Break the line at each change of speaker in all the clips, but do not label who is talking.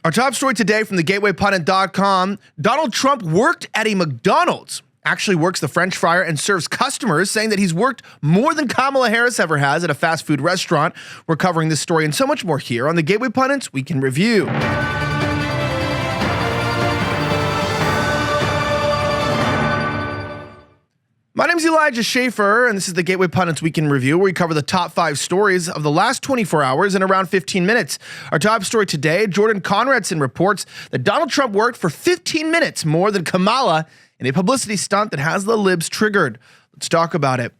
Our top story today from the gatewaypundit.com. Donald Trump worked at a McDonald's. Actually works the French fryer and serves customers, saying that he's worked more than Kamala Harris ever has at a fast food restaurant. We're covering this story and so much more here on the Gateway Pundit's Week in Review. My name is Elijah Schaffer, and this is the Gateway Pundit's Week in Review, where we cover the top 5 stories of the last 24 hours in around 15 minutes. Our top story today, Jordan Conradson reports that Donald Trump worked for 15 minutes more than Kamala in a publicity stunt that has the libs triggered. Let's talk about it.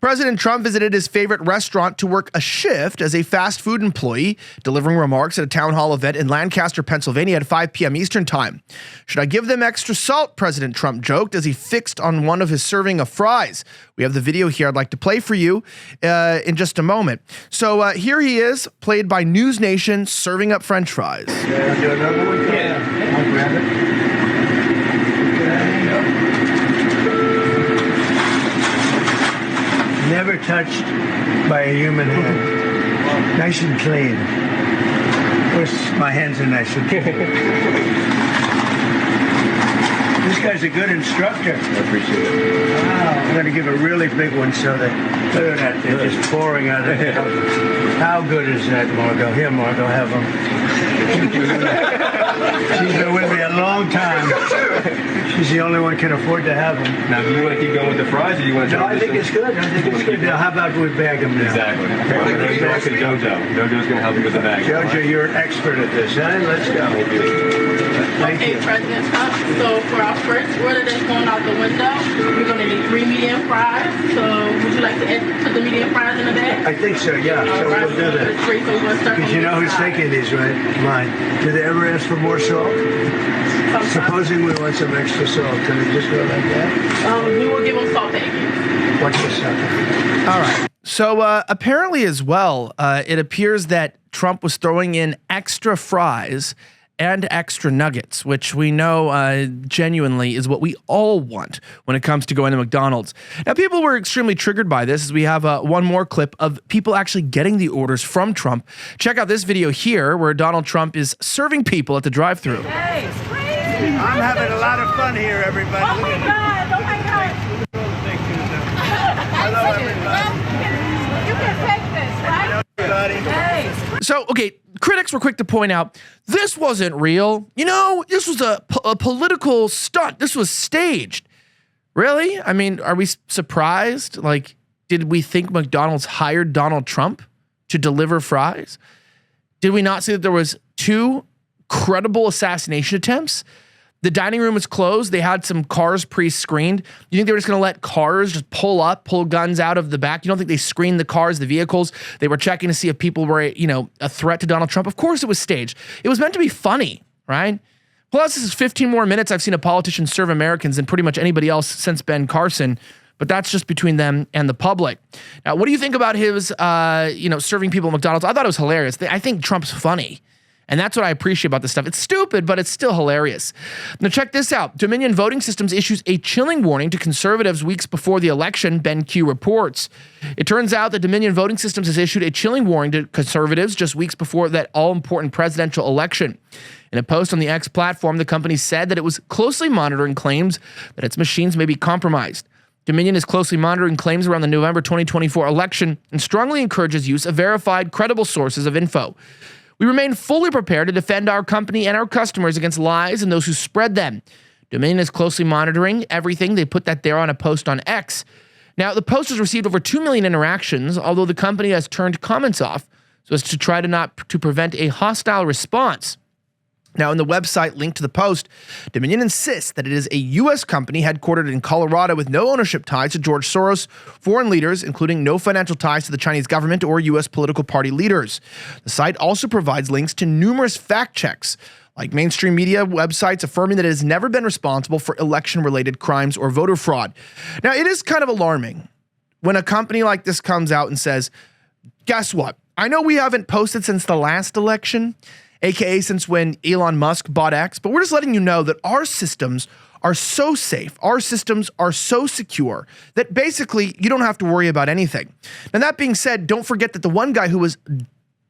President Trump visited his favorite restaurant to work a shift as a fast food employee, delivering remarks at a town hall event in Lancaster, Pennsylvania at 5 p.m. Eastern time. "Should I give them extra salt?" President Trump joked as he fixed on one of his serving of fries. We have the video here I'd like to play for you in just a moment. So here he is, played by News Nation, serving up French fries.
Yeah, do another one? Yeah. I'll grab it. Never touched by a human hand. Nice and clean. Of course, my hands are nice and clean. This guy's a good instructor. I appreciate it. Wow, I'm going to give a really big one so that, look at that, they're just pouring out of it. How good is that, Margot? Here, Margot, have them. She's been with me a long time. She's the only one who can afford to have them.
Now, do you want to keep going with the fries, or do you want to?
No, I think it's good. Now, how about we bag them now?
Exactly. Well, I'm going to talk to JoJo. JoJo's going to help you with the bag.
JoJo, you're an expert at this, huh? Let's go. Thank you.
President Trump. So for our first order that's going out the window, we're going to need 3 medium fries. So would you like to put the medium fries in the bag?
I think so, yeah. So
Right.
we'll do that.
Great. So we're going to start.
Because you know who's taking these, right? Mine. Do they ever ask for more salt? Supposing we want some extra salt, can we just go like that?
We will give them salt packets.
Watch this out.
All right. So apparently as well, it appears that Trump was throwing in extra fries and extra nuggets, which we know genuinely is what we all want when it comes to going to McDonald's. Now, people were extremely triggered by this, as we have one more clip of people actually getting the orders from Trump. Check out this video here where Donald Trump is serving people at the drive-thru.
Hey, please.
I'm having a lot of fun here, everybody.
Oh my God. Oh my God.
Hello, everybody.
You can take this, right?
Everybody.
Hey.
So, okay, critics were quick to point out, this wasn't real. You know, this was a political stunt. This was staged. Really? I mean, are we surprised? Like, did we think McDonald's hired Donald Trump to deliver fries? Did we not see that there was 2 credible assassination attempts? The dining room was closed. They had some cars pre-screened. You think they were just going to let cars just pull guns out of the back? You don't think they screened the cars, the vehicles? They were checking to see if people were, you know, a threat to Donald Trump. Of course it was staged. It was meant to be funny, right? Plus, this is 15 more minutes I've seen a politician serve Americans than pretty much anybody else since Ben Carson. But that's just between them and the public. Now, what do you think about his, serving people at McDonald's? I thought it was hilarious. I think Trump's funny. And that's what I appreciate about this stuff. It's stupid, but it's still hilarious. Now check this out. Dominion Voting Systems issues a chilling warning to conservatives weeks before the election, Ben Q reports. It turns out that Dominion Voting Systems has issued a chilling warning to conservatives just weeks before that all-important presidential election. In a post on the X platform, the company said that it was closely monitoring claims that its machines may be compromised. Dominion is closely monitoring claims around the November 2024 election and strongly encourages use of verified, credible sources of info. We remain fully prepared to defend our company and our customers against lies and those who spread them. Dominion is closely monitoring everything. They put that there on a post on X. Now, the post has received over 2 million interactions, although the company has turned comments off so as to try to prevent a hostile response. Now, in the website linked to the post, Dominion insists that it is a U.S. company headquartered in Colorado with no ownership ties to George Soros, foreign leaders, including no financial ties to the Chinese government or U.S. political party leaders. The site also provides links to numerous fact checks, like mainstream media websites affirming that it has never been responsible for election-related crimes or voter fraud. Now, it is kind of alarming when a company like this comes out and says, guess what? I know we haven't posted since the last election, aka since when Elon Musk bought X, but we're just letting you know that our systems are so safe, our systems are so secure that basically you don't have to worry about anything. Now, that being said, don't forget that the one guy who was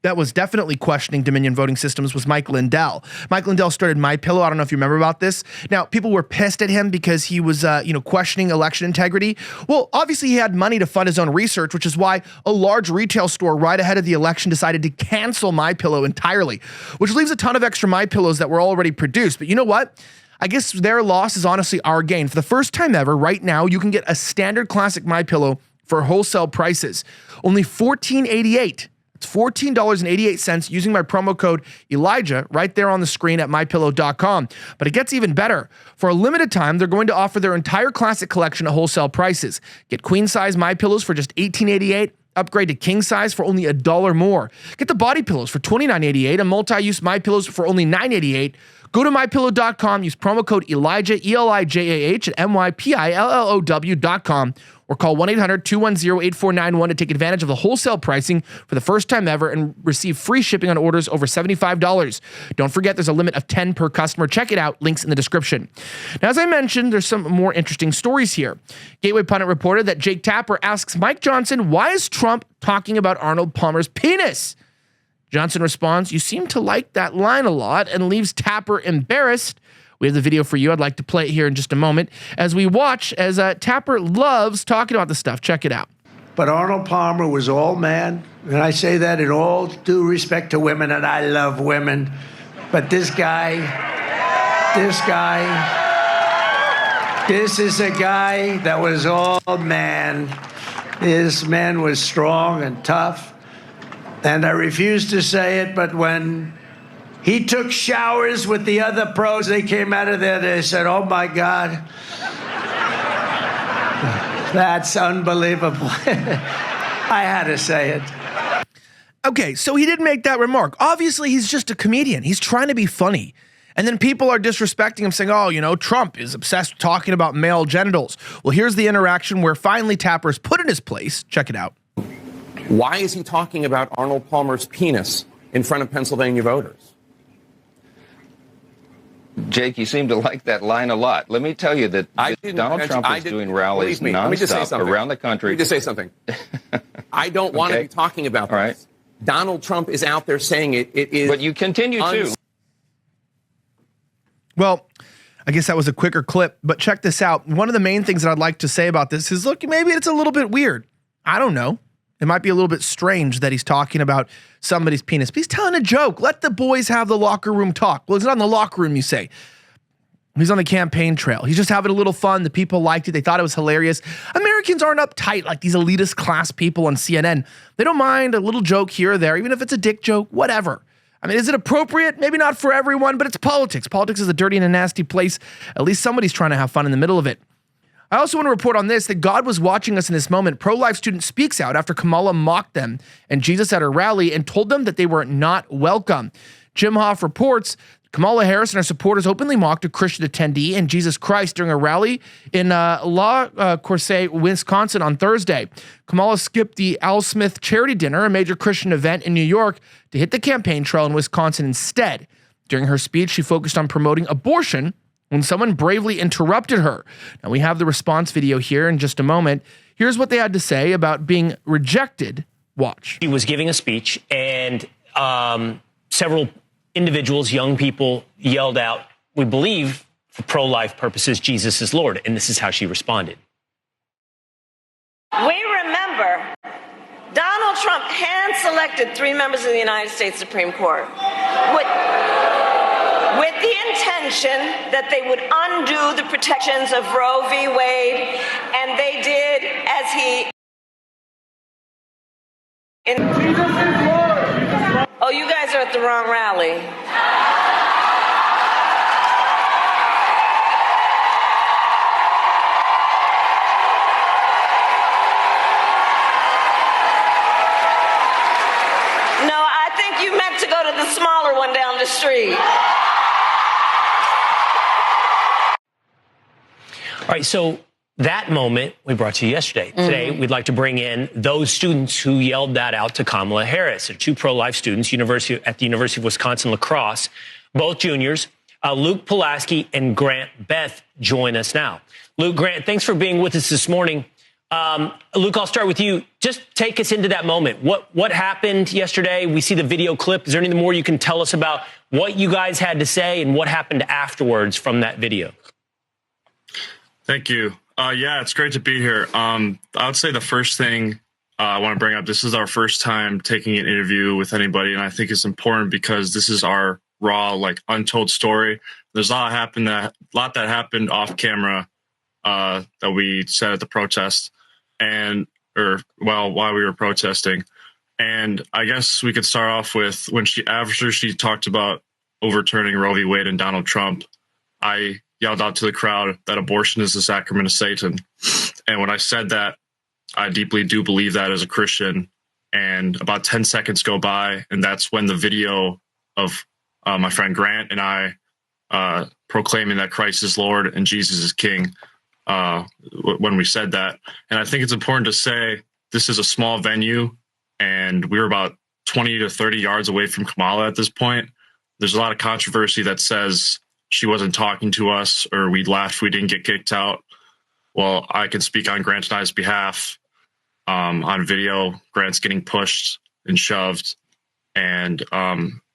that was definitely questioning Dominion voting systems was Mike Lindell. Mike Lindell started MyPillow. I don't know if you remember about this. Now, people were pissed at him because he was, questioning election integrity. Well, obviously he had money to fund his own research, which is why a large retail store right ahead of the election decided to cancel MyPillow entirely, which leaves a ton of extra MyPillows that were already produced. But you know what? I guess their loss is honestly our gain. For the first time ever, right now, you can get a standard classic MyPillow for wholesale prices. Only $14.88. It's $14.88 using my promo code Elijah right there on the screen at mypillow.com. But it gets even better. For a limited time, they're going to offer their entire classic collection at wholesale prices. Get queen size MyPillows for just $18.88. Upgrade to king size for only $1 more. Get the body pillows for $29.88 and multi-use MyPillows for only $9.88. Go to mypillow.com, use promo code Elijah, ELIJAH at MyPillow.com, or call 1-800-210-8491 to take advantage of the wholesale pricing for the first time ever and receive free shipping on orders over $75. Don't forget, there's a limit of 10 per customer. Check it out. Links in the description. Now, as I mentioned, there's some more interesting stories here. Gateway Pundit reported that Jake Tapper asks Mike Johnson, why is Trump talking about Arnold Palmer's penis? Johnson responds, you seem to like that line a lot, and leaves Tapper embarrassed. We have the video for you. I'd like to play it here in just a moment as we watch as Tapper loves talking about this stuff. Check it out.
But Arnold Palmer was all man, and I say that in all due respect to women, and I love women. But this is a guy that was all man. This man was strong and tough. And I refuse to say it, but when he took showers with the other pros, they came out of there, they said, oh my God, that's unbelievable. I had to say it.
Okay, so he did make that remark. Obviously, he's just a comedian. He's trying to be funny. And then people are disrespecting him, saying, oh, Trump is obsessed with talking about male genitals. Well, here's the interaction where finally Tapper's put in his place. Check it out.
Why is he talking about Arnold Palmer's penis in front of Pennsylvania voters?
Jake, you seem to like that line a lot. Let me tell you that Donald Trump is doing rallies nonstop around the country.
Let me just say something. I don't want to be talking about this. All right. Donald Trump is out there saying it. It is.
But you continue to.
Well, I guess that was a quicker clip, but check this out. One of the main things that I'd like to say about this is, look, maybe it's a little bit weird. I don't know. It might be a little bit strange that he's talking about somebody's penis, but he's telling a joke. Let the boys have the locker room talk. Well, it's not in the locker room, you say. He's on the campaign trail. He's just having a little fun. The people liked it. They thought it was hilarious. Americans aren't uptight like these elitist class people on CNN. They don't mind a little joke here or there, even if it's a dick joke, whatever. I mean, is it appropriate? Maybe not for everyone, but it's politics. Politics is a dirty and a nasty place. At least somebody's trying to have fun in the middle of it. I also want to report on this, that God was watching us in this moment. Pro-life student speaks out after Kamala mocked them and Jesus at her rally and told them that they were not welcome. Jim Hoff reports Kamala Harris and her supporters openly mocked a Christian attendee and Jesus Christ during a rally in La Crosse, Wisconsin on Thursday. Kamala skipped the Al Smith charity dinner, a major Christian event in New York, to hit the campaign trail in Wisconsin instead. During her speech, she focused on promoting abortion when someone bravely interrupted her. Now, we have the response video here in just a moment. Here's what they had to say about being rejected. Watch.
She was giving a speech, and several individuals, young people, yelled out, we believe, for pro-life purposes, Jesus is Lord. And this is how she responded.
We remember Donald Trump hand-selected 3 members of the United States Supreme Court with the intention that they would undo the protections of Roe v. Wade, and they did as he... Oh, you guys are at the wrong rally. No, I think you meant to go to the smaller one down the street.
All right, so that moment we brought to you yesterday. Today, we'd like to bring in those students who yelled that out to Kamala Harris. They're 2 pro-life students at the University of Wisconsin-La Crosse, both juniors. Luke Pulaski and Grant Beth join us now. Luke, Grant, thanks for being with us this morning. Luke, I'll start with you. Just take us into that moment. What happened yesterday? We see the video clip. Is there anything more you can tell us about what you guys had to say and what happened afterwards from that video?
Thank you. Yeah, it's great to be here. I would say the first thing I want to bring up, this is our first time taking an interview with anybody, and I think it's important because this is our raw, like, untold story. There's a lot that happened off camera that we said at the protest, while we were protesting. And I guess we could start off with after she talked about overturning Roe v. Wade and Donald Trump, I yelled out to the crowd that abortion is the sacrament of Satan. And when I said that, I deeply do believe that as a Christian. And about 10 seconds go by, and that's when the video of my friend Grant and I proclaiming that Christ is Lord and Jesus is King, when we said that. And I think it's important to say this is a small venue, and we were about 20 to 30 yards away from Kamala at this point. There's a lot of controversy that says she wasn't talking to us or we left, we didn't get kicked out. Well, I can speak on Grant and I's behalf. On video, Grant's getting pushed and shoved. And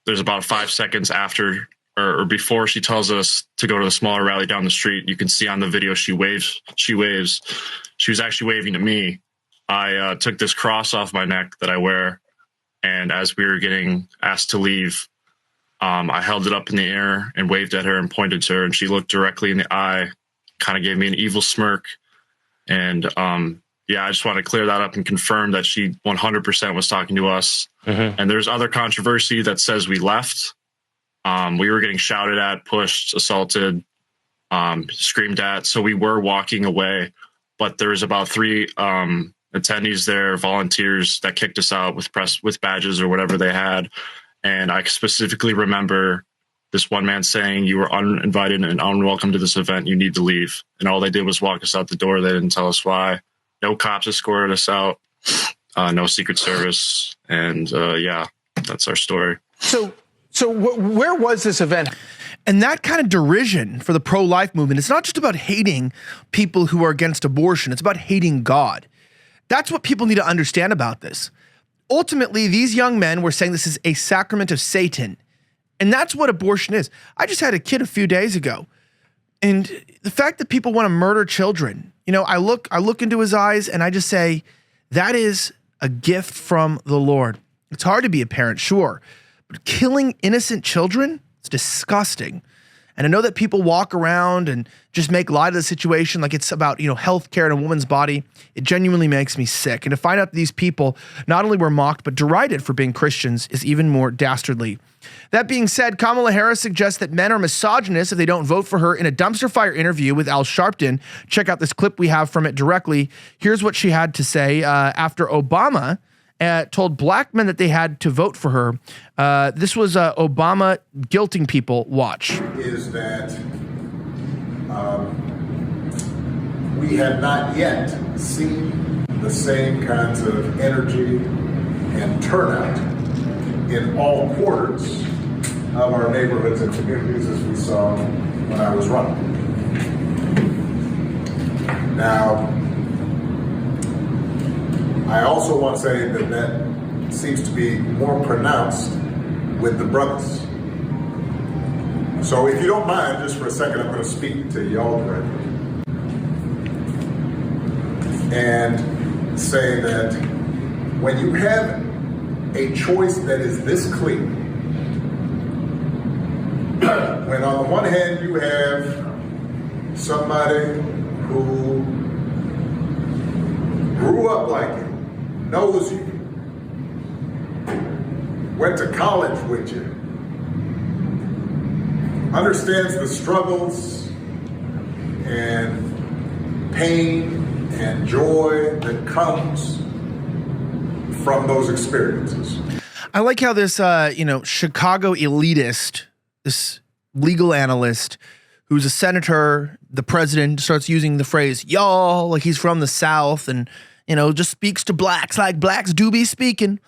there's about 5 seconds after or before she tells us to go to the smaller rally down the street. You can see on the video she waves. She was actually waving to me. I took this cross off my neck that I wear, and as we were getting asked to leave, I held it up in the air and waved at her and pointed to her, and she looked directly in the eye, kind of gave me an evil smirk. And I just want to clear that up and confirm that she 100% was talking to us. Mm-hmm. And there's other controversy that says we left. We were getting shouted at, pushed, assaulted, screamed at. So we were walking away, but there was about 3 attendees there, volunteers, that kicked us out with badges or whatever they had. And I specifically remember this one man saying, "You were uninvited and unwelcome to this event. You need to leave." And all they did was walk us out the door. They didn't tell us why. No cops escorted us out. No Secret Service. And that's our story.
So where was this event?
And that kind of derision for the pro-life movement, it's not just about hating people who are against abortion. It's about hating God. That's what people need to understand about this. Ultimately, these young men were saying this is a sacrament of Satan. And that's what abortion is. I just had a kid a few days ago. And the fact that people want to murder children, I look into his eyes and I just say, that is a gift from the Lord. It's hard to be a parent, sure. But killing innocent children, it's disgusting. And I know that people walk around and just make light of the situation like it's about, healthcare in a woman's body. It genuinely makes me sick. And to find out that these people not only were mocked, but derided for being Christians is even more dastardly. That being said, Kamala Harris suggests that men are misogynists if they don't vote for her in a dumpster fire interview with Al Sharpton. Check out this clip we have from it directly. Here's what she had to say after Obama told black men that they had to vote for her. This was Obama guilting people. Watch.
Is that we have not yet seen the same kinds of energy and turnout in all quarters of our neighborhoods and communities as we saw when I was running. Now, I also want to say that seems to be more pronounced with the brothers. So if you don't mind, just for a second, I'm going to speak to y'all directly and say that when you have a choice that is this clear, when on the one hand you have somebody who grew up like you, knows you, went to college with you, understands the struggles and pain and joy that comes from those experiences.
I like how this, Chicago elitist, this legal analyst who's a senator, the president, starts using the phrase y'all like he's from the South and just speaks to blacks like blacks do be speaking.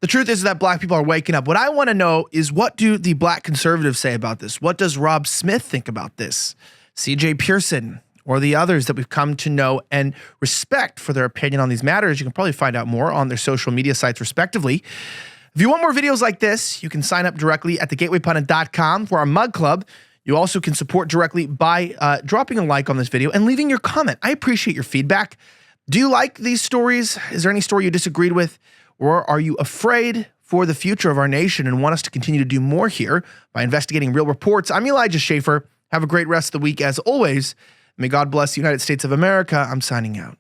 The truth is that black people are waking up. What I want to know is, what do the black conservatives say about this? What does Rob Smith think about this? CJ Pearson, or the others that we've come to know and respect for their opinion on these matters. You can probably find out more on their social media sites respectively. If you want more videos like this, you can sign up directly at thegatewaypundit.com for our mug club. You also can support directly by dropping a like on this video and leaving your comment. I appreciate your feedback. Do you like these stories? Is there any story you disagreed with? Or are you afraid for the future of our nation and want us to continue to do more here by investigating real reports? I'm Elijah Schaffer. Have a great rest of the week as always. May God bless the United States of America. I'm signing out.